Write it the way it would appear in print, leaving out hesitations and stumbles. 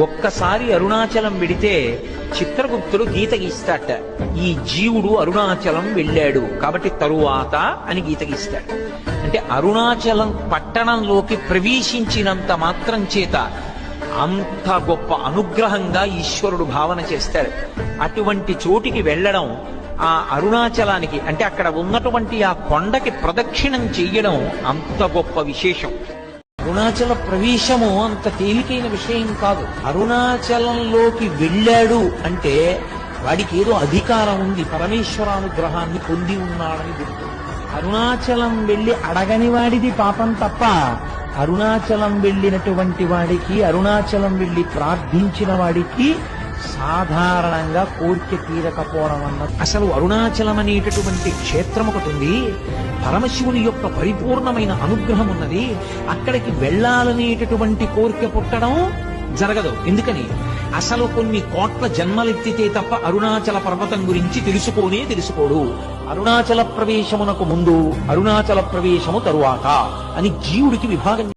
ఒక్కసారి అరుణాచలం వెడితే చిత్రగుప్తుడు గీత గీస్తాట. ఈ జీవుడు అరుణాచలం వెళ్ళాడు కాబట్టి తరువాత అని గీత గీస్తాడు. అంటే అరుణాచలం పట్టణంలోకి ప్రవేశించినంత మాత్రం చేత అంత గొప్ప అనుగ్రహంగా ఈశ్వరుడు భావన చేస్తాడు. అటువంటి చోటికి వెళ్ళడం, ఆ అరుణాచలానికి అంటే అక్కడ ఉన్నటువంటి ఆ కొండకి ప్రదక్షిణం చెయ్యడం అంత గొప్ప విశేషం. అరుణాచల ప్రవేశము అంత తేలికైన విషయం కాదు. అరుణాచలంలోకి వెళ్ళాడు అంటే వాడికి ఏదో అధికారం ఉంది, పరమేశ్వరానుగ్రహాన్ని పొంది ఉన్నాడని గుర్తు. అరుణాచలం వెళ్ళి అడగని వాడిది పాపం తప్ప, అరుణాచలం వెళ్ళినటువంటి వాడికి, అరుణాచలం వెళ్ళి ప్రార్థించిన వాడికి సాధారణంగా కోరిక తీరకపోవడం అన్నది. అసలు అరుణాచలం అనేటటువంటి క్షేత్రం ఒకటి ఉంది, పరమశివుని యొక్క పరిపూర్ణమైన అనుగ్రహం ఉన్నది. అక్కడికి వెళ్ళాలనేటటువంటి కోరిక పుట్టడం జరగదు. ఎందుకని? అసలు కొన్ని కోట్ల జన్మలెత్తితే తప్ప అరుణాచల పర్వతం గురించి తెలుసుకోడు. అరుణాచల ప్రవేశమునకు ముందు, అరుణాచల ప్రవేశము తరువాత అని జీవుడికి విభాగం